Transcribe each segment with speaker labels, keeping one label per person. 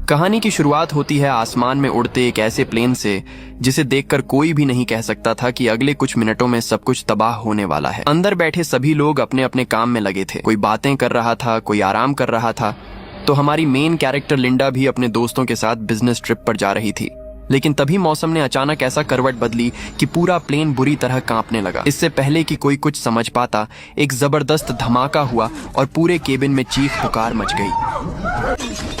Speaker 1: कहानी की शुरुआत होती है आसमान में उड़ते एक ऐसे प्लेन से जिसे देखकर कोई भी नहीं कह सकता था कि अगले कुछ मिनटों में सब कुछ तबाह होने वाला है। अंदर बैठे सभी लोग अपने अपने काम में लगे थे। कोई बातें कर रहा था, कोई आराम कर रहा था। तो हमारी मेन कैरेक्टर लिंडा भी अपने दोस्तों के साथ बिजनेस ट्रिप पर जा रही थी। लेकिन तभी मौसम ने अचानक ऐसा करवट बदली कि पूरा प्लेन बुरी तरह कांपने लगा। इससे पहले कि कोई कुछ समझ पाता, एक जबरदस्त धमाका हुआ और पूरे केबिन में चीख पुकार मच गई।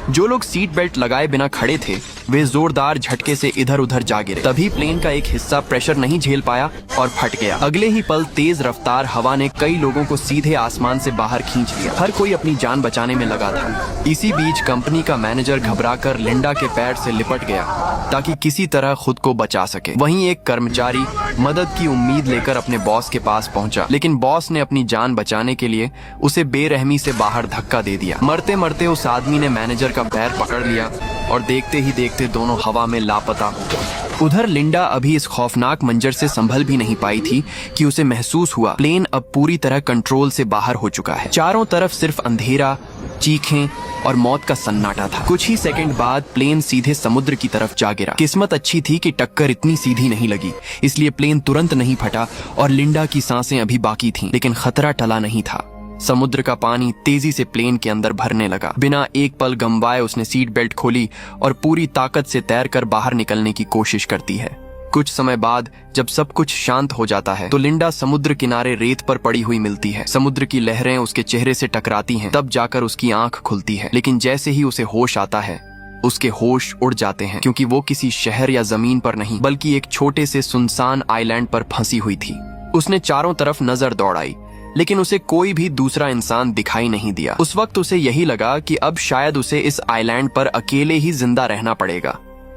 Speaker 1: जो लोग सीट बेल्ट लगाए बिना खड़े थे वे जोरदार झटके से इधर उधर जा गिरे। तभी प्लेन का एक हिस्सा प्रेशर नहीं झेल पाया और फट गया। अगले ही पल तेज रफ्तार हवा ने कई लोगों को सीधे आसमान से बाहर खींच लिया। हर कोई अपनी जान बचाने में लगा था। इसी बीच कंपनी का मैनेजर घबराकर लिंडा के पैर से लिपट गया ताकि किसी तरह खुद को बचा सके। वहीं एक कर्मचारी मदद की उम्मीद लेकर अपने बॉस के पास पहुंचा, लेकिन बॉस ने अपनी जान बचाने के लिए उसे बेरहमी से बाहर धक्का दे दिया। मरते मरते उस आदमी ने मैनेजर का पैर पकड़ लिया और देखते ही देखते दोनों हवा में लापता हो गए। उधर लिंडा अभी इस खौफनाक मंजर से संभल भी नहीं पाई थी कि उसे महसूस हुआ प्लेन अब पूरी तरह कंट्रोल से बाहर हो चुका है। चारों तरफ सिर्फ अंधेरा, चीखें और मौत का सन्नाटा था। कुछ ही सेकंड बाद प्लेन सीधे समुद्र की तरफ जा गिरा। किस्मत अच्छी थी कि टक्कर इतनी सीधी नहीं लगी, इसलिए प्लेन तुरंत नहीं फटा और लिंडा की सांसें अभी बाकी थीं। लेकिन खतरा टला नहीं था। समुद्र का पानी तेजी से प्लेन के अंदर भरने लगा। बिना एक पल गंवाए उसने सीट बेल्ट खोली और पूरी ताकत से तैरकर बाहर निकलने की कोशिश करती है। कुछ समय बाद जब सब कुछ शांत हो जाता है तो लिंडा समुद्र किनारे रेत पर पड़ी हुई मिलती है। समुद्र की लहरें उसके चेहरे से टकराती हैं, तब जाकर उसकी आंख खुलती है। लेकिन जैसे ही उसे होश आता है उसके होश उड़ जाते हैं, क्योंकि वो किसी शहर या जमीन पर नहीं बल्कि एक छोटे से सुनसान आइलैंड पर फंसी हुई थी। उसने चारों तरफ नजर दौड़ाई, लेकिन उसे कोई भी दूसरा इंसान दिखाई नहीं दिया। उस वक्त उसे यही लगा कि अब शायद उसे इस आइलैंड पर अकेले ही जिंदा रहना पड़ेगा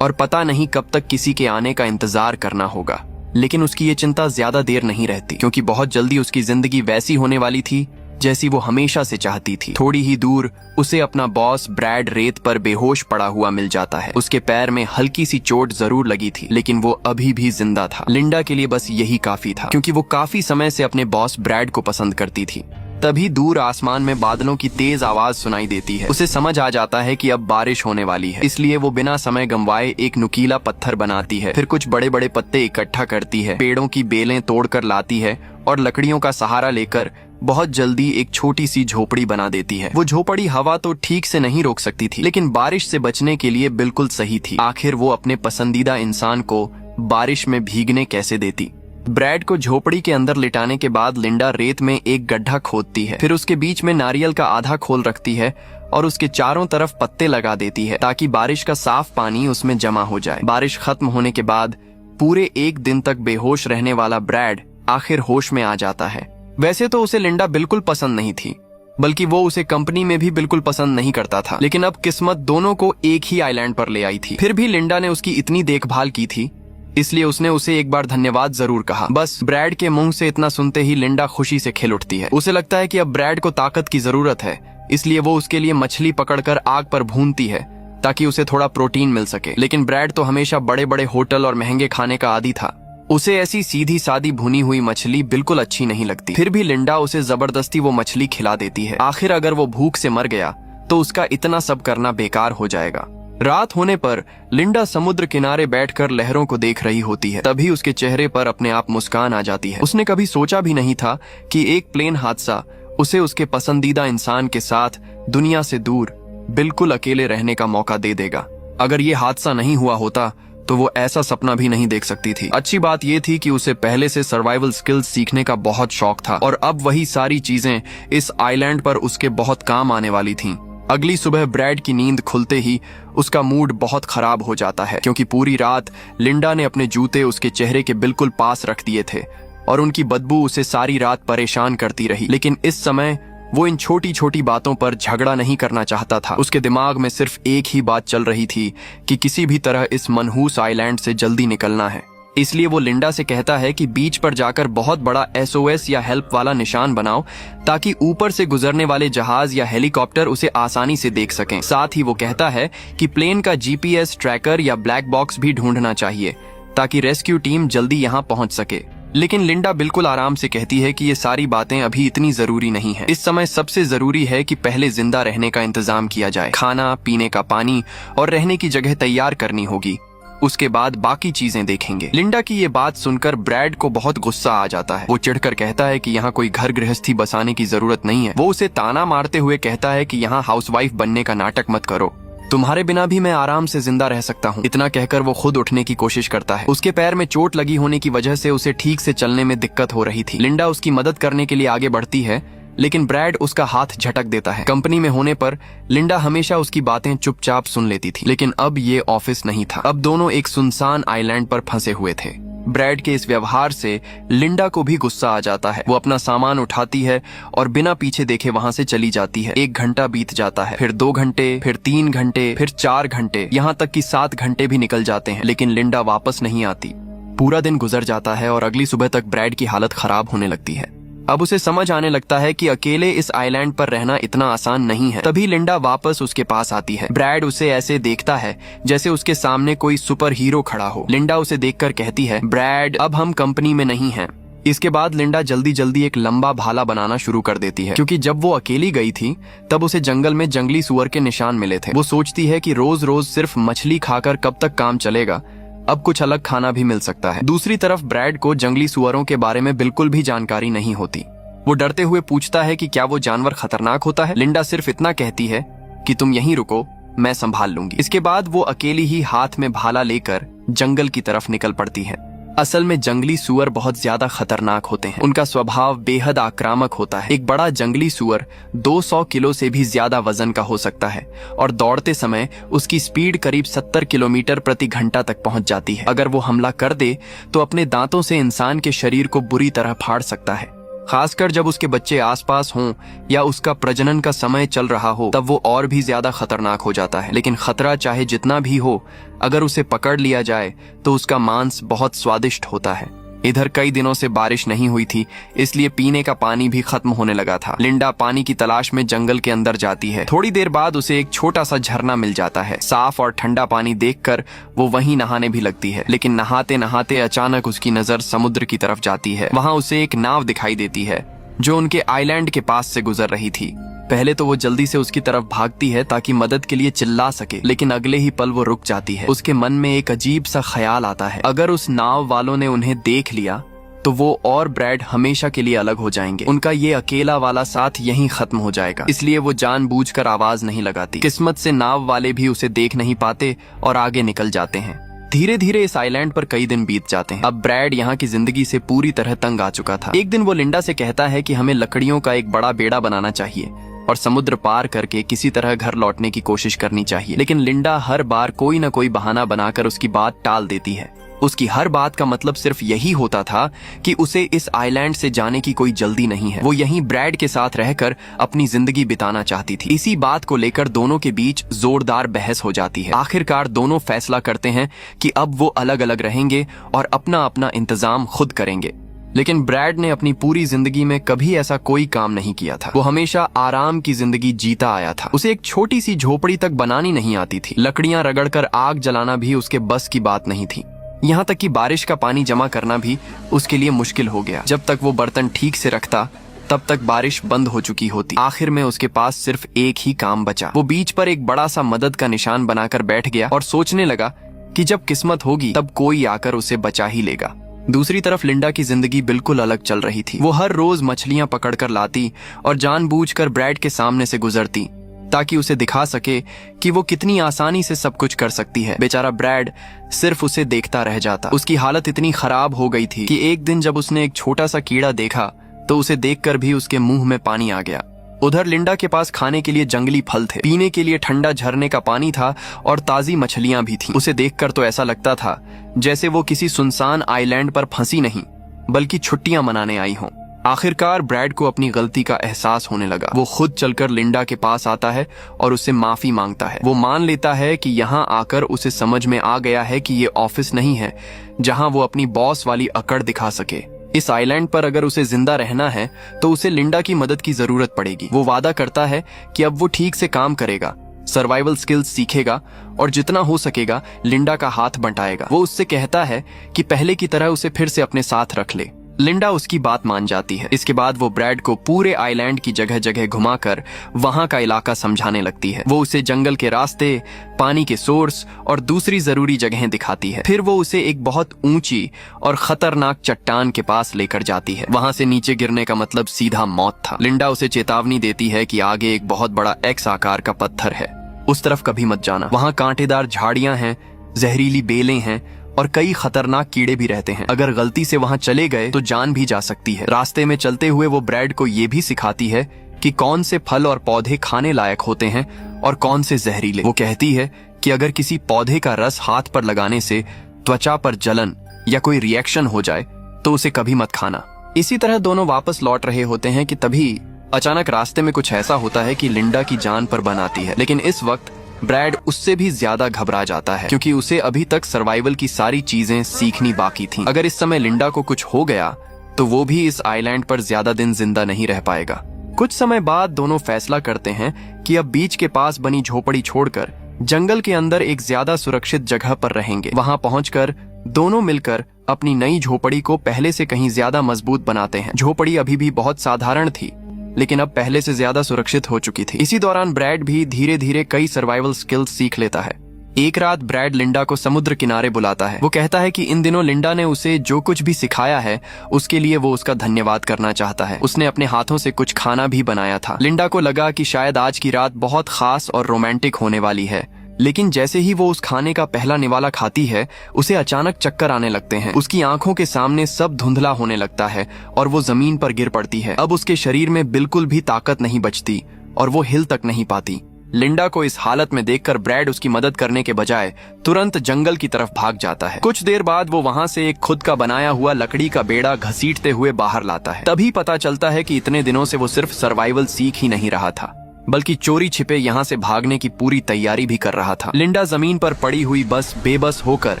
Speaker 1: और पता नहीं कब तक किसी के आने का इंतजार करना होगा। लेकिन उसकी ये चिंता ज्यादा देर नहीं रहती, क्योंकि बहुत जल्दी उसकी जिंदगी वैसी होने वाली थी जैसी वो हमेशा से चाहती थी। थोड़ी ही दूर उसे अपना बॉस ब्रैड रेत पर बेहोश पड़ा हुआ मिल जाता है। उसके पैर में हल्की सी चोट जरूर लगी थी, लेकिन वो अभी भी जिंदा था। लिंडा के लिए बस यही काफी था, क्योंकि वो काफी समय से अपने बॉस ब्रैड को पसंद करती थी। तभी दूर आसमान में बादलों की तेज आवाज सुनाई देती है। उसे समझ आ जाता है कि अब बारिश होने वाली है, इसलिए वो बिना समय गंवाए एक नुकीला पत्थर बनाती है। फिर कुछ बड़े बड़े पत्ते इकट्ठा करती है, पेड़ों की बेलें तोड़कर लाती है और लकड़ियों का सहारा लेकर बहुत जल्दी एक छोटी सी झोपड़ी बना देती है। वो झोपड़ी हवा तो ठीक से नहीं रोक सकती थी, लेकिन बारिश से बचने के लिए बिल्कुल सही थी। आखिर वो अपने पसंदीदा इंसान को बारिश में भीगने कैसे देती। ब्रैड को झोपड़ी के अंदर लिटाने के बाद लिंडा रेत में एक गड्ढा खोदती है। फिर उसके बीच में नारियल का आधा खोल रखती है और उसके चारों तरफ पत्ते लगा देती है ताकि बारिश का साफ पानी उसमें जमा हो जाए। बारिश खत्म होने के बाद पूरे एक दिन तक बेहोश रहने वाला ब्रैड आखिर होश में आ जाता है। वैसे तो उसे लिंडा बिल्कुल पसंद नहीं थी, बल्कि वो उसे कंपनी में भी बिल्कुल पसंद नहीं करता था। लेकिन अब किस्मत दोनों को एक ही आइलैंड पर ले आई थी। फिर भी लिंडा ने उसकी इतनी देखभाल की थी, इसलिए उसने उसे एक बार धन्यवाद जरूर कहा। बस ब्रैड के मुंह से इतना सुनते ही लिंडा खुशी से खिल उठती है। उसे लगता है कि अब ब्रैड को ताकत की जरूरत है, इसलिए वो उसके लिए मछली पकड़कर आग पर भूनती है ताकि उसे थोड़ा प्रोटीन मिल सके। लेकिन ब्रैड तो हमेशा बड़े बड़े होटल और महंगे खाने का आदी था। उसे ऐसी सीधी सादी भुनी हुई मछली बिल्कुल अच्छी नहीं लगती। फिर भी लिंडा उसे जबरदस्ती वो मछली खिला देती है। आखिर अगर वो भूख से मर गया तो उसका इतना सब करना बेकार हो जाएगा। रात होने पर लिंडा समुद्र किनारे बैठकर लहरों को देख रही होती है। तभी उसके चेहरे पर अपने आप मुस्कान आ जाती है। उसने कभी सोचा भी नहीं था कि एक प्लेन हादसा उसे उसके पसंदीदा इंसान के साथ दुनिया से दूर बिल्कुल अकेले रहने का मौका दे देगा। अगर ये हादसा नहीं हुआ होता तो वो ऐसा सपना भी नहीं देख सकती थी। अच्छी बात ये थी कि उसे पहले से सर्वाइवल स्किल्स सीखने का बहुत शौक था और अब वही सारी चीजें इस आइलैंड पर उसके बहुत काम आने वाली थीं। अगली सुबह ब्रैड की नींद खुलते ही उसका मूड बहुत खराब हो जाता है, क्योंकि पूरी रात लिंडा ने अपने जूते उसके चेहरे के बिल्कुल पास रख दिए थे और उनकी बदबू उसे सारी रात परेशान करती रही। लेकिन इस समय वो इन छोटी छोटी बातों पर झगड़ा नहीं करना चाहता था। उसके दिमाग में सिर्फ एक ही बात चल रही थी कि किसी भी तरह इस मनहूस आइलैंड से जल्दी निकलना है। इसलिए वो लिंडा से कहता है कि बीच पर जाकर बहुत बड़ा SOS या हेल्प वाला निशान बनाओ ताकि ऊपर से गुजरने वाले जहाज या हेलीकॉप्टर उसे आसानी से देख सकें। साथ ही वो कहता है कि प्लेन का GPS ट्रैकर या ब्लैक बॉक्स भी ढूंढना चाहिए ताकि रेस्क्यू टीम जल्दी यहाँ पहुंच सके। लेकिन लिंडा बिल्कुल आराम से कहती है कि ये सारी बातें अभी इतनी जरूरी नहीं है। इस समय सबसे जरूरी है कि पहले जिंदा रहने का इंतजाम किया जाए। खाना, पीने का पानी और रहने की जगह तैयार करनी होगी। उसके बाद बाकी चीजें देखेंगे। लिंडा की ये बात सुनकर ब्रैड को बहुत गुस्सा आ जाता है। वो चिढ़कर कहता है कि यहाँ कोई घर गृहस्थी बसाने की जरूरत नहीं है। वो उसे ताना मारते हुए कहता है कि यहाँ हाउसवाइफ बनने का नाटक मत करो। तुम्हारे बिना भी मैं आराम से जिंदा रह सकता हूँ। इतना कहकर वो खुद उठने की कोशिश करता है। उसके पैर में चोट लगी होने की वजह से उसे ठीक से चलने में दिक्कत हो रही थी। लिंडा उसकी मदद करने के लिए आगे बढ़ती है, लेकिन ब्रैड उसका हाथ झटक देता है। कंपनी में होने पर लिंडा हमेशा उसकी बातें चुपचाप सुन लेती थी, लेकिन अब ये ऑफिस नहीं था। अब दोनों एक सुनसान आइलैंड पर फंसे हुए थे। ब्रैड के इस व्यवहार से लिंडा को भी गुस्सा आ जाता है। वो अपना सामान उठाती है और बिना पीछे देखे वहाँ से चली जाती है। 1 घंटा बीत जाता है, फिर 2 घंटे, फिर 3 घंटे, फिर 4 घंटे, यहाँ तक कि 7 घंटे भी निकल जाते हैं, लेकिन लिंडा वापस नहीं आती। पूरा दिन गुजर जाता है और अगली सुबह तक ब्रैड की हालत खराब होने लगती है। अब उसे समझ आने लगता है कि अकेले इस आइलैंड पर रहना इतना आसान नहीं है। तभी लिंडा वापस उसके पास आती है। ब्रैड उसे ऐसे देखता है जैसे उसके सामने कोई सुपर हीरो खड़ा हो। लिंडा उसे देखकर कहती है, ब्रैड, अब हम कंपनी में नहीं हैं। इसके बाद लिंडा जल्दी जल्दी एक लंबा भाला बनाना शुरू कर देती है, क्योंकि जब वो अकेली गई थी तब उसे जंगल में जंगली सुअर के निशान मिले थे। वो सोचती है कि रोज रोज सिर्फ मछली खाकर कब तक काम चलेगा, अब कुछ अलग खाना भी मिल सकता है। दूसरी तरफ ब्रैड को जंगली सुअरों के बारे में बिल्कुल भी जानकारी नहीं होती। वो डरते हुए पूछता है कि क्या वो जानवर खतरनाक होता है। लिंडा सिर्फ इतना कहती है कि तुम यहीं रुको, मैं संभाल लूंगी। इसके बाद वो अकेली ही हाथ में भाला लेकर जंगल की तरफ निकल पड़ती है। असल में जंगली सुअर बहुत ज्यादा खतरनाक होते हैं। उनका स्वभाव बेहद आक्रामक होता है। एक बड़ा जंगली सुअर 200 किलो से भी ज्यादा वजन का हो सकता है और दौड़ते समय उसकी स्पीड करीब 70 किलोमीटर प्रति घंटा तक पहुंच जाती है। अगर वो हमला कर दे तो अपने दांतों से इंसान के शरीर को बुरी तरह फाड़ सकता है। खासकर जब उसके बच्चे आसपास हों या उसका प्रजनन का समय चल रहा हो, तब वो और भी ज्यादा खतरनाक हो जाता है। लेकिन खतरा चाहे जितना भी हो, अगर उसे पकड़ लिया जाए तो उसका मांस बहुत स्वादिष्ट होता है। इधर कई दिनों से बारिश नहीं हुई थी, इसलिए पीने का पानी भी खत्म होने लगा था। लिंडा पानी की तलाश में जंगल के अंदर जाती है। थोड़ी देर बाद उसे एक छोटा सा झरना मिल जाता है। साफ और ठंडा पानी देखकर वो वहीं नहाने भी लगती है, लेकिन नहाते नहाते अचानक उसकी नजर समुद्र की तरफ जाती है। वहाँ उसे एक नाव दिखाई देती है जो उनके आइलैंड के पास से गुजर रही थी। पहले तो वो जल्दी से उसकी तरफ भागती है ताकि मदद के लिए चिल्ला सके, लेकिन अगले ही पल वो रुक जाती है। उसके मन में एक अजीब सा ख्याल आता है, अगर उस नाव वालों ने उन्हें देख लिया तो वो और ब्रैड हमेशा के लिए अलग हो जाएंगे। उनका ये अकेला वाला साथ यहीं खत्म हो जाएगा। इसलिए वो जानबूझकर आवाज नहीं लगाती। किस्मत से नाव वाले भी उसे देख नहीं पाते और आगे निकल जाते हैं। धीरे धीरे इस आइलैंड पर कई दिन बीत जाते हैं। अब ब्रैड यहाँ की जिंदगी से पूरी तरह तंग आ चुका था। एक दिन वो लिंडा से कहता है कि हमें लकड़ियों का एक बड़ा बेड़ा बनाना चाहिए और समुद्र पार करके किसी तरह घर लौटने की कोशिश करनी चाहिए। लेकिन लिंडा हर बार कोई न कोई बहाना बनाकर उसकी बात टाल देती है। उसकी हर बात का मतलब सिर्फ यही होता था कि उसे इस आइलैंड से जाने की कोई जल्दी नहीं है। वो यहीं ब्रैड के साथ रहकर अपनी जिंदगी बिताना चाहती थी। इसी बात को लेकर दोनों के बीच जोरदार बहस हो जाती है। आखिरकार दोनों फैसला करते हैं कि अब वो अलग अलग रहेंगे और अपना अपना इंतजाम खुद करेंगे। लेकिन ब्रैड ने अपनी पूरी जिंदगी में कभी ऐसा कोई काम नहीं किया था। वो हमेशा आराम की जिंदगी जीता आया था। उसे एक छोटी सी झोपड़ी तक बनानी नहीं आती थी। लकड़ियां रगड़कर आग जलाना भी उसके बस की बात नहीं थी। यहाँ तक कि बारिश का पानी जमा करना भी उसके लिए मुश्किल हो गया। जब तक वो बर्तन ठीक से रखता तब तक बारिश बंद हो चुकी होती। आखिर में उसके पास सिर्फ एक ही काम बचा। वो बीच पर एक बड़ा सा मदद का निशान बनाकर बैठ गया और सोचने लगा कि जब किस्मत होगी तब कोई आकर उसे बचा ही लेगा। दूसरी तरफ लिंडा की जिंदगी बिल्कुल अलग चल रही थी। वो हर रोज मछलियां पकड़कर लाती और जानबूझकर ब्रैड के सामने से गुजरती ताकि उसे दिखा सके कि वो कितनी आसानी से सब कुछ कर सकती है। बेचारा ब्रैड सिर्फ उसे देखता रह जाता। उसकी हालत इतनी खराब हो गई थी कि एक दिन जब उसने एक छोटा सा कीड़ा देखा तो उसे देखकर भी उसके मुंह में पानी आ गया। उधर लिंडा के पास खाने के लिए जंगली फल थे, पीने के लिए ठंडा झरने का पानी था और ताजी मछलियां भी थीं। उसे देखकर तो ऐसा लगता था जैसे वो किसी सुनसान आइलैंड पर फंसी नहीं बल्कि छुट्टियां मनाने आई हों। आखिरकार ब्रैड को अपनी गलती का एहसास होने लगा। वो खुद चलकर लिंडा के पास आता है और उससे माफी मांगता है। वो मान लेता है कि यहाँ आकर उसे समझ में आ गया है कि ये ऑफिस नहीं है जहाँ वो अपनी बॉस वाली अकड़ दिखा सके। इस आइलैंड पर अगर उसे जिंदा रहना है तो उसे लिंडा की मदद की जरूरत पड़ेगी। वो वादा करता है कि अब वो ठीक से काम करेगा, सर्वाइवल स्किल्स सीखेगा और जितना हो सकेगा लिंडा का हाथ बंटाएगा। वो उससे कहता है कि पहले की तरह उसे फिर से अपने साथ रख ले। लिंडा उसकी बात मान जाती है। इसके बाद वो ब्रैड को पूरे आइलैंड की जगह जगह घुमाकर वहां का इलाका समझाने लगती है। वो उसे जंगल के रास्ते, पानी के सोर्स और दूसरी जरूरी जगहें दिखाती है। फिर वो उसे एक बहुत ऊंची और खतरनाक चट्टान के पास लेकर जाती है। वहां से नीचे गिरने का मतलब सीधा मौत था। लिंडा उसे चेतावनी देती है कि आगे एक बहुत बड़ा एक्स आकार का पत्थर है, उस तरफ कभी मत जाना। वहां कांटेदार झाड़ियां हैं, जहरीली बेलें हैं और कई खतरनाक कीड़े भी रहते हैं। अगर गलती से वहां चले गए तो जान भी जा सकती है। रास्ते में चलते हुए वो ब्रैड को ये भी सिखाती है कि कौन से फल और पौधे खाने लायक होते हैं और कौन से जहरीले। वो कहती है कि अगर किसी पौधे का रस हाथ पर लगाने से त्वचा पर जलन या कोई रिएक्शन हो जाए तो उसे कभी मत खाना। इसी तरह दोनों वापस लौट रहे होते हैं कि तभी अचानक रास्ते में कुछ ऐसा होता है कि लिंडा की जान पर बन आती है। लेकिन इस वक्त ब्रैड उससे भी ज्यादा घबरा जाता है, क्योंकि उसे अभी तक सर्वाइवल की सारी चीजें सीखनी बाकी थीं। अगर इस समय लिंडा को कुछ हो गया तो वो भी इस आइलैंड पर ज्यादा दिन जिंदा नहीं रह पाएगा। कुछ समय बाद दोनों फैसला करते हैं कि अब बीच के पास बनी झोपड़ी छोड़कर जंगल के अंदर एक ज्यादा सुरक्षित जगह पर रहेंगे। वहां पहुंचकर दोनों मिलकर अपनी नई झोपड़ी को पहले से कहीं ज्यादा मजबूत बनाते हैं। झोपड़ी अभी भी बहुत साधारण थी, लेकिन अब पहले से ज्यादा सुरक्षित हो चुकी थी। इसी दौरान ब्रैड भी धीरे धीरे कई सर्वाइवल स्किल्स सीख लेता है। एक रात ब्रैड लिंडा को समुद्र किनारे बुलाता है। वो कहता है कि इन दिनों लिंडा ने उसे जो कुछ भी सिखाया है उसके लिए वो उसका धन्यवाद करना चाहता है। उसने अपने हाथों से कुछ खाना भी बनाया था। लिंडा को लगा कि शायद आज की रात बहुत खास और रोमांटिक होने वाली है, लेकिन जैसे ही वो उस खाने का पहला निवाला खाती है उसे अचानक चक्कर आने लगते हैं। उसकी आंखों के सामने सब धुंधला होने लगता है और वो जमीन पर गिर पड़ती है। अब उसके शरीर में बिल्कुल भी ताकत नहीं बचती और वो हिल तक नहीं पाती। लिंडा को इस हालत में देखकर ब्रैड उसकी मदद करने के बजाय तुरंत जंगल की तरफ भाग जाता है। कुछ देर बाद वो वहां से एक खुद का बनाया हुआ लकड़ी का बेड़ा घसीटते हुए बाहर लाता है। तभी पता चलता है कि इतने दिनों से वो सिर्फ सर्वाइवल सीख ही नहीं रहा था, बल्कि चोरी छिपे यहाँ से भागने की पूरी तैयारी भी कर रहा था। लिंडा जमीन पर पड़ी हुई बस बेबस होकर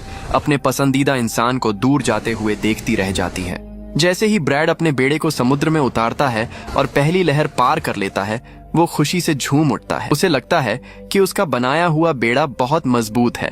Speaker 1: अपने पसंदीदा इंसान को दूर जाते हुए देखती रह जाती है। जैसे ही ब्रैड अपने बेड़े को समुद्र में उतारता है और पहली लहर पार कर लेता है, वो खुशी से झूम उठता है। उसे लगता है कि उसका बनाया हुआ बेड़ा बहुत मजबूत है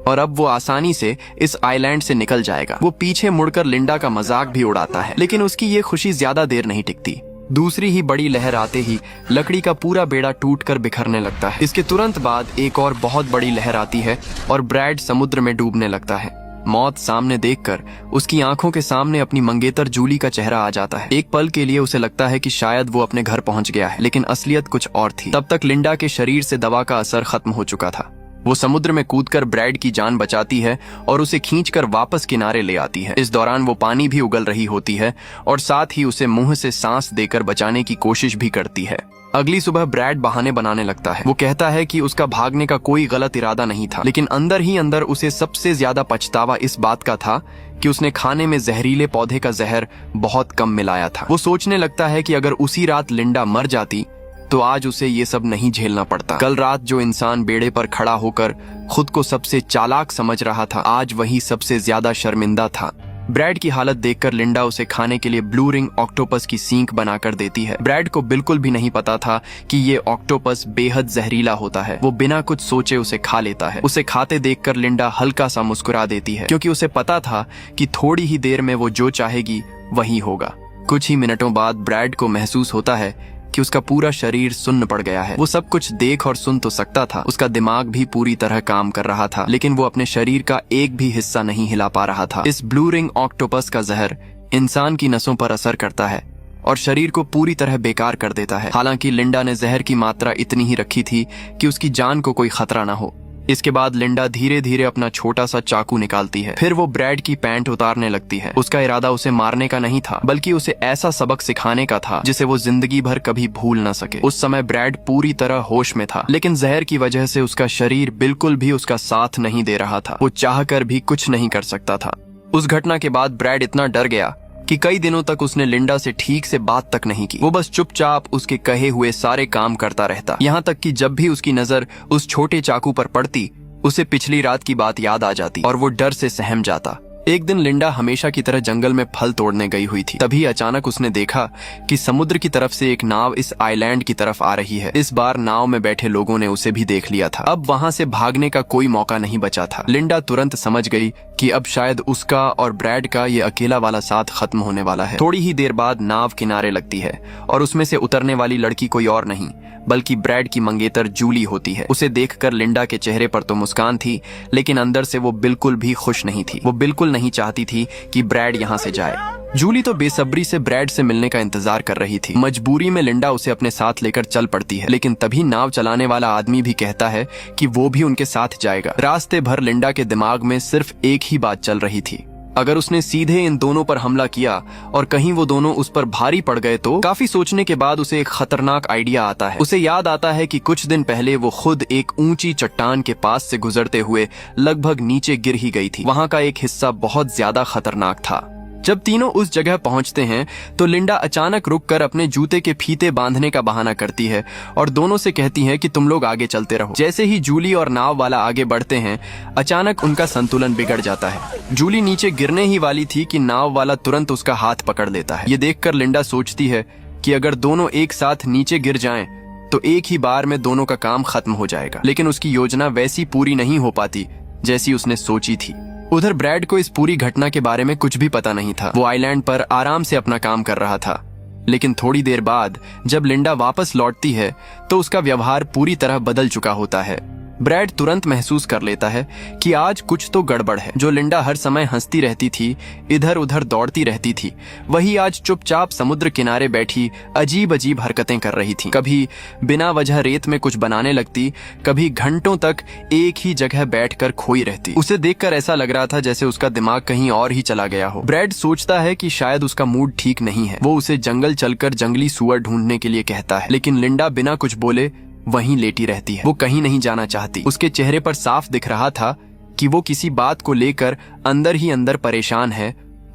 Speaker 1: और अब वो आसानी से इस आइलैंड से निकल जाएगा। वो पीछे मुड़कर लिंडा का मजाक भी उड़ाता है, लेकिन उसकी ये खुशी ज्यादा देर नहीं टिकती। दूसरी ही बड़ी लहर आते ही लकड़ी का पूरा बेड़ा टूटकर बिखरने लगता है। इसके तुरंत बाद एक और बहुत बड़ी लहर आती है और ब्रैड समुद्र में डूबने लगता है। मौत सामने देखकर उसकी आंखों के सामने अपनी मंगेतर जूली का चेहरा आ जाता है। एक पल के लिए उसे लगता है कि शायद वो अपने घर पहुंच गया है, लेकिन असलियत कुछ और थी। तब तक लिंडा के शरीर से दवा का असर खत्म हो चुका था। वो समुद्र में कूदकर ब्रैड की जान बचाती है और उसे खींचकर वापस किनारे ले आती है। इस दौरान वो पानी भी उगल रही होती है और साथ ही उसे मुंह से सांस देकर बचाने की कोशिश भी करती है। अगली सुबह ब्रैड बहाने बनाने लगता है। वो कहता है कि उसका भागने का कोई गलत इरादा नहीं था, लेकिन अंदर ही अंदर उसे सबसे ज्यादा पछतावा इस बात का था कि उसने खाने में जहरीले पौधे का जहर बहुत कम मिलाया था। वो सोचने लगता है कि अगर उसी रात लिंडा मर जाती तो आज उसे ये सब नहीं झेलना पड़ता। कल रात जो इंसान बेड़े पर खड़ा होकर खुद को सबसे चालाक समझ रहा था, आज वही सबसे ज्यादा शर्मिंदा था। ब्रैड की हालत देखकर लिंडा उसे खाने के लिए ब्लू रिंग ऑक्टोपस की सींक बनाकर देती है। ब्रैड को बिल्कुल भी नहीं पता था कि ये ऑक्टोपस बेहद जहरीला होता है। वो बिना कुछ सोचे उसे खा लेता है। उसे खाते देखकर लिंडा हल्का सा मुस्कुरा देती है, क्योंकि उसे पता था कि थोड़ी ही देर में वो जो चाहेगी वही होगा। कुछ ही मिनटों बाद ब्रैड को महसूस होता है कि उसका पूरा शरीर सुन्न पड़ गया है। वो सब कुछ देख और सुन तो सकता था, उसका दिमाग भी पूरी तरह काम कर रहा था, लेकिन वो अपने शरीर का एक भी हिस्सा नहीं हिला पा रहा था। इस ब्लू रिंग ऑक्टोपस का जहर इंसान की नसों पर असर करता है और शरीर को पूरी तरह बेकार कर देता है। हालांकि लिंडा ने जहर की मात्रा इतनी ही रखी थी कि उसकी जान को कोई खतरा ना हो। इसके बाद लिंडा धीरे धीरे अपना छोटा सा चाकू निकालती है। फिर वो ब्रैड की पैंट उतारने लगती है। उसका इरादा उसे मारने का नहीं था, बल्कि उसे ऐसा सबक सिखाने का था जिसे वो जिंदगी भर कभी भूल न सके। उस समय ब्रैड पूरी तरह होश में था, लेकिन जहर की वजह से उसका शरीर बिल्कुल भी उसका साथ नहीं दे रहा था। वो चाहकर भी कुछ नहीं कर सकता था। उस घटना के बाद ब्रैड इतना डर गया कि कई दिनों तक उसने लिंडा से ठीक से बात तक नहीं की। वो बस चुपचाप उसके कहे हुए सारे काम करता रहता, यहाँ तक कि जब भी उसकी नजर उस छोटे चाकू पर पड़ती उसे पिछली रात की बात याद आ जाती और वो डर से सहम जाता। एक दिन लिंडा हमेशा की तरह जंगल में फल तोड़ने गई हुई थी। तभी अचानक उसने देखा कि समुद्र की तरफ से एक नाव इस आइलैंड की तरफ आ रही है। इस बार नाव में बैठे लोगों ने उसे भी देख लिया था। अब वहां से भागने का कोई मौका नहीं बचा था। लिंडा तुरंत समझ गई कि अब शायद उसका और ब्रैड का ये अकेला वाला साथ खत्म होने वाला है। थोड़ी ही देर बाद नाव किनारे लगती है और उसमें से उतरने वाली लड़की कोई और नहीं बल्कि ब्रैड की मंगेतर जूली होती है। उसे देखकर लिंडा के चेहरे पर तो मुस्कान थी, लेकिन अंदर से वो बिल्कुल भी खुश नहीं थी। वो बिल्कुल नहीं चाहती थी कि ब्रैड यहाँ से जाए। जूली तो बेसब्री से ब्रैड से मिलने का इंतजार कर रही थी। मजबूरी में लिंडा उसे अपने साथ लेकर चल पड़ती है, लेकिन तभी नाव चलाने वाला आदमी भी कहता है कि वो भी उनके साथ जाएगा। रास्ते भर लिंडा के दिमाग में सिर्फ एक ही बात चल रही थी, अगर उसने सीधे इन दोनों पर हमला किया और कहीं वो दोनों उस पर भारी पड़ गए तो। काफी सोचने के बाद उसे एक खतरनाक आइडिया आता है। उसे याद आता है कि कुछ दिन पहले वो खुद एक ऊंची चट्टान के पास से गुजरते हुए लगभग नीचे गिर ही गई थी। वहां का एक हिस्सा बहुत ज्यादा खतरनाक था। जब तीनों उस जगह पहुंचते हैं तो लिंडा अचानक रुककर अपने जूते के फीते बांधने का बहाना करती है और दोनों से कहती है कि तुम लोग आगे चलते रहो। जैसे ही जूली और नाव वाला आगे बढ़ते हैं, अचानक उनका संतुलन बिगड़ जाता है। जूली नीचे गिरने ही वाली थी कि नाव वाला तुरंत उसका हाथ पकड़ लेता है। ये देखकर लिंडा सोचती है कि अगर दोनों एक साथ नीचे गिर जाएं तो एक ही बार में दोनों का काम खत्म हो जाएगा। लेकिन उसकी योजना वैसी पूरी नहीं हो पाती जैसी उसने सोची थी। उधर ब्रैड को इस पूरी घटना के बारे में कुछ भी पता नहीं था। वो आइलैंड पर आराम से अपना काम कर रहा था। लेकिन थोड़ी देर बाद जब लिंडा वापस लौटती है तो उसका व्यवहार पूरी तरह बदल चुका होता है। ब्रैड तुरंत महसूस कर लेता है कि आज कुछ तो गड़बड़ है। जो लिंडा हर समय हंसती रहती थी, इधर उधर दौड़ती रहती थी, वही आज चुपचाप समुद्र किनारे बैठी अजीब अजीब हरकतें कर रही थी। कभी बिना वजह रेत में कुछ बनाने लगती, कभी घंटों तक एक ही जगह बैठकर खोई रहती। उसे देखकर ऐसा लग रहा था जैसे उसका दिमाग कहीं और ही चला गया हो। ब्रैड सोचता है कि शायद उसका मूड ठीक नहीं है। वो उसे जंगल चलकर जंगली सुअर ढूंढने के लिए कहता है, लेकिन लिंडा बिना कुछ बोले वहीं लेटी रहती है। वो कहीं नहीं जाना चाहती। उसके चेहरे पर साफ दिख रहा था कि वो किसी बात को लेकर अंदर ही अंदर परेशान है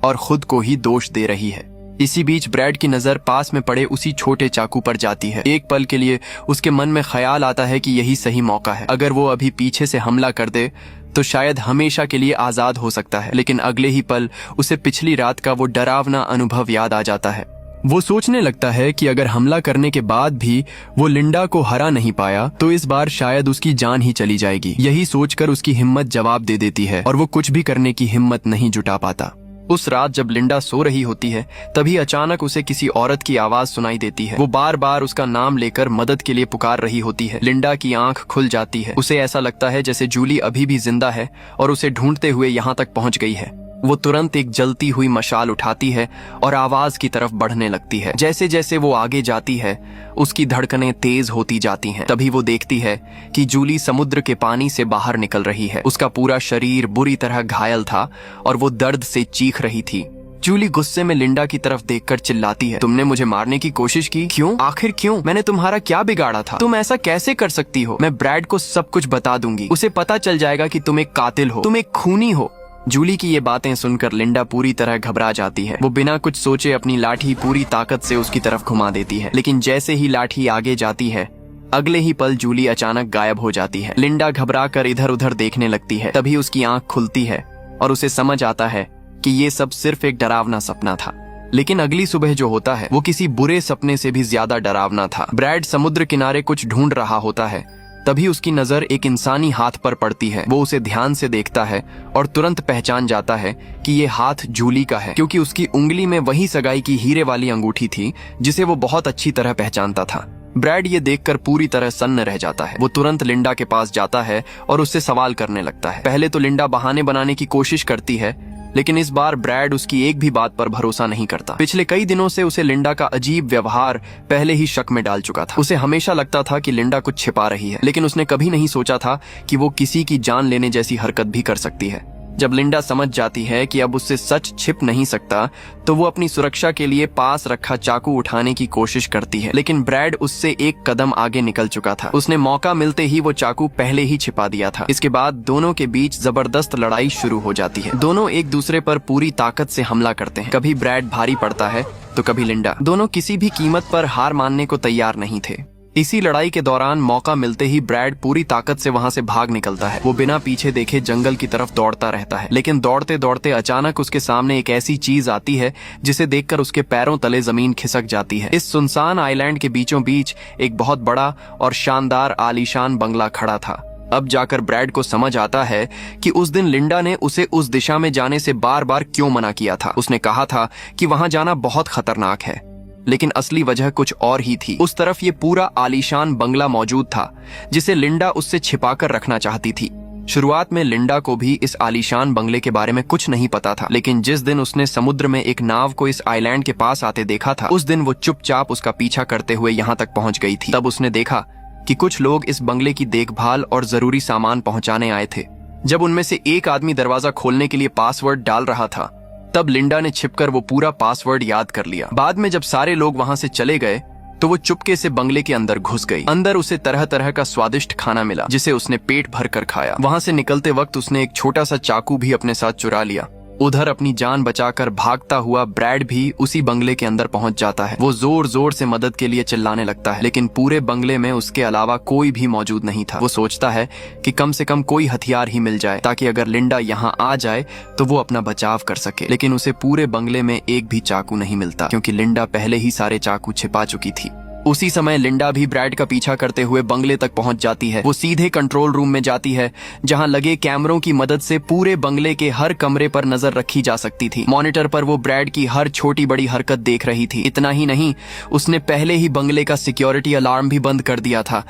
Speaker 1: और खुद को ही दोष दे रही है। इसी बीच ब्रैड की नजर पास में पड़े उसी छोटे चाकू पर जाती है। एक पल के लिए उसके मन में ख्याल आता है कि यही सही मौका है। अगर वो अभी पीछे से हमला कर दे तो शायद हमेशा के लिए आजाद हो सकता है। लेकिन अगले ही पल उसे पिछली रात का वो डरावना अनुभव याद आ जाता है। वो सोचने लगता है कि अगर हमला करने के बाद भी वो लिंडा को हरा नहीं पाया तो इस बार शायद उसकी जान ही चली जाएगी। यही सोचकर उसकी हिम्मत जवाब दे देती है और वो कुछ भी करने की हिम्मत नहीं जुटा पाता। उस रात जब लिंडा सो रही होती है, तभी अचानक उसे किसी औरत की आवाज सुनाई देती है। वो बार बार उसका नाम लेकर मदद के लिए पुकार रही होती है। लिंडा की आंख खुल जाती है। उसे ऐसा लगता है जैसे जूली अभी भी जिंदा है और उसे ढूंढते हुए यहाँ तक पहुंच गई है। वो तुरंत एक जलती हुई मशाल उठाती है और आवाज की तरफ बढ़ने लगती है। जैसे जैसे वो आगे जाती है, उसकी धड़कनें तेज होती जाती हैं। तभी वो देखती है कि जूली समुद्र के पानी से बाहर निकल रही है। उसका पूरा शरीर बुरी तरह घायल था और वो दर्द से चीख रही थी। जूली गुस्से में लिंडा की तरफ देखकर चिल्लाती है, तुमने मुझे मारने की कोशिश की? क्यों? आखिर क्यों? मैंने तुम्हारा क्या बिगाड़ा था? तुम ऐसा कैसे कर सकती हो? मैं ब्रैड को सब कुछ बता दूंगी। उसे पता चल जाएगा कि तुम एक कातिल हो, तुम एक खूनी हो। जूली की ये बातें सुनकर लिंडा पूरी तरह घबरा जाती है। वो बिना कुछ सोचे अपनी लाठी पूरी ताकत से उसकी तरफ घुमा देती है। लेकिन जैसे ही लाठी आगे जाती है, अगले ही पल जूली अचानक गायब हो जाती है। लिंडा घबराकर इधर उधर देखने लगती है। तभी उसकी आंख खुलती है और उसे समझ आता है कि ये सब सिर्फ एक डरावना सपना था। लेकिन अगली सुबह जो होता है वो किसी बुरे सपने से भी ज्यादा डरावना था। ब्रैड समुद्र किनारे कुछ ढूंढ रहा होता है। तभी उसकी नजर एक इंसानी हाथ पर पड़ती है। वो उसे ध्यान से देखता है और तुरंत पहचान जाता है कि ये हाथ जूली का है, क्योंकि उसकी उंगली में वही सगाई की हीरे वाली अंगूठी थी जिसे वो बहुत अच्छी तरह पहचानता था। ब्रैड ये देखकर पूरी तरह सन्न रह जाता है। वो तुरंत लिंडा के पास जाता है और उससे सवाल करने लगता है। पहले तो लिंडा बहाने बनाने की कोशिश करती है, लेकिन इस बार ब्रैड उसकी एक भी बात पर भरोसा नहीं करता। पिछले कई दिनों से उसे लिंडा का अजीब व्यवहार पहले ही शक में डाल चुका था। उसे हमेशा लगता था कि लिंडा कुछ छिपा रही है, लेकिन उसने कभी नहीं सोचा था कि वो किसी की जान लेने जैसी हरकत भी कर सकती है। जब लिंडा समझ जाती है कि अब उससे सच छिप नहीं सकता, तो वो अपनी सुरक्षा के लिए पास रखा चाकू उठाने की कोशिश करती है। लेकिन ब्रैड उससे एक कदम आगे निकल चुका था। उसने मौका मिलते ही वो चाकू पहले ही छिपा दिया था। इसके बाद दोनों के बीच जबरदस्त लड़ाई शुरू हो जाती है। दोनों एक दूसरे पर पूरी ताकत से हमला करते हैं। कभी ब्रैड भारी पड़ता है तो कभी लिंडा। दोनों किसी भी कीमत पर हार मानने को तैयार नहीं थे। इसी लड़ाई के दौरान मौका मिलते ही ब्रैड पूरी ताकत से वहां से भाग निकलता है। वो बिना पीछे देखे जंगल की तरफ दौड़ता रहता है, लेकिन दौड़ते दौड़ते अचानक उसके सामने एक ऐसी चीज आती है जिसे देखकर उसके पैरों तले जमीन खिसक जाती है। इस सुनसान आइलैंड के बीचों बीच एक बहुत बड़ा और शानदार आलीशान बंगला खड़ा था। अब जाकर ब्रैड को समझ आता है कि उस दिन लिंडा ने उसे उस दिशा में जाने से बार बार क्यों मना किया था। उसने कहा था कि वहां जाना बहुत खतरनाक है, लेकिन असली वजह कुछ और ही थी। उस तरफ ये पूरा आलीशान बंगला मौजूद था जिसे लिंडा उससे छिपाकर रखना चाहती थी। शुरुआत में लिंडा को भी इस आलीशान बंगले के बारे में कुछ नहीं पता था, लेकिन जिस दिन उसने समुद्र में एक नाव को इस आइलैंड के पास आते देखा था, उस दिन वो चुपचाप उसका पीछा करते हुए यहाँ तक पहुंच गई थी। तब उसने देखा कि कुछ लोग इस बंगले की देखभाल और जरूरी सामान पहुंचाने आए थे। जब उनमें से एक आदमी दरवाजा खोलने के लिए पासवर्ड डाल रहा था, तब लिंडा ने छिपकर वो पूरा पासवर्ड याद कर लिया। बाद में जब सारे लोग वहां से चले गए तो वो चुपके से बंगले के अंदर घुस गई। अंदर उसे तरह तरह का स्वादिष्ट खाना मिला जिसे उसने पेट भर कर खाया। वहां से निकलते वक्त उसने एक छोटा सा चाकू भी अपने साथ चुरा लिया। उधर अपनी जान बचाकर भागता हुआ ब्रैड भी उसी बंगले के अंदर पहुंच जाता है। वो जोर जोर से मदद के लिए चिल्लाने लगता है, लेकिन पूरे बंगले में उसके अलावा कोई भी मौजूद नहीं था। वो सोचता है कि कम से कम कोई हथियार ही मिल जाए ताकि अगर लिंडा यहाँ आ जाए तो वो अपना बचाव कर सके। लेकिन उसे पूरे बंगले में एक भी चाकू नहीं मिलता, क्योंकि लिंडा पहले ही सारे चाकू छिपा चुकी थी। उसी समय लिंडा भी ब्रैड का पीछा करते हुए बंगले तक पहुंच जाती है। वो सीधे कंट्रोल रूम में जाती है, जहां लगे कैमरों की मदद से पूरे बंगले के हर कमरे पर नजर रखी जा सकती थी। मॉनिटर पर वो ब्रैड की हर छोटी बड़ी हरकत देख रही थी। इतना ही नहीं, उसने पहले ही बंगले का सिक्योरिटी अलार्म भी बंद कर दिया था।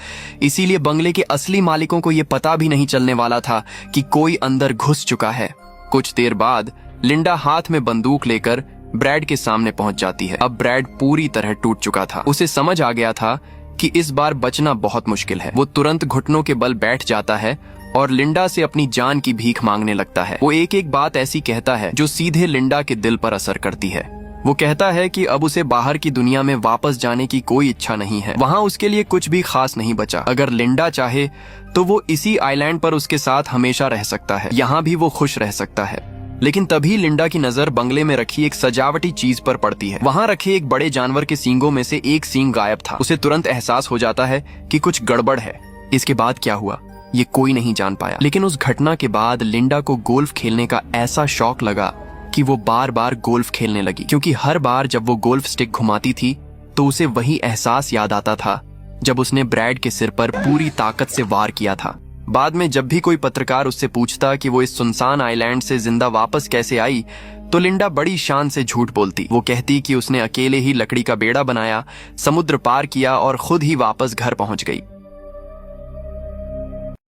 Speaker 1: इसीलिए बंगले के असली मालिकों को ये पता भी नहीं चलने वाला था कि कोई अंदर घुस चुका है। कुछ देर बाद लिंडा हाथ में बंदूक लेकर ब्रैड के सामने पहुंच जाती है। अब ब्रैड पूरी तरह टूट चुका था। उसे समझ आ गया था कि इस बार बचना बहुत मुश्किल है। वो तुरंत घुटनों के बल बैठ जाता है और लिंडा से अपनी जान की भीख मांगने लगता है। वो एक एक बात ऐसी कहता है जो सीधे लिंडा के दिल पर असर करती है। वो कहता है कि अब उसे बाहर की दुनिया में वापस जाने की कोई इच्छा नहीं है। वहां उसके लिए कुछ भी खास नहीं बचा। अगर लिंडा चाहे तो वो इसी आइलैंड पर उसके साथ हमेशा रह सकता है। यहाँ भी वो खुश रह सकता है। लेकिन तभी लिंडा की नजर बंगले में रखी एक सजावटी चीज पर पड़ती है। वहां रखे एक बड़े जानवर के सींगों में से एक सींग गायब था। उसे तुरंत एहसास हो जाता है कि कुछ गड़बड़ है। इसके बाद क्या हुआ ये कोई नहीं जान पाया, लेकिन उस घटना के बाद लिंडा को गोल्फ खेलने का ऐसा शौक लगा कि वो बार बार गोल्फ खेलने लगी, क्योंकि हर बार जब वो गोल्फ स्टिक घुमाती थी तो उसे वही एहसास याद आता था जब उसने ब्रैड के सिर पर पूरी ताकत से वार किया था। बाद में जब भी कोई पत्रकार उससे पूछता कि वो इस सुनसान आइलैंड से जिंदा वापस कैसे आई, तो लिंडा बड़ी शान से झूठ बोलती। वो कहती कि उसने अकेले ही लकड़ी का बेड़ा बनाया, समुद्र पार किया और खुद ही वापस घर पहुंच गई।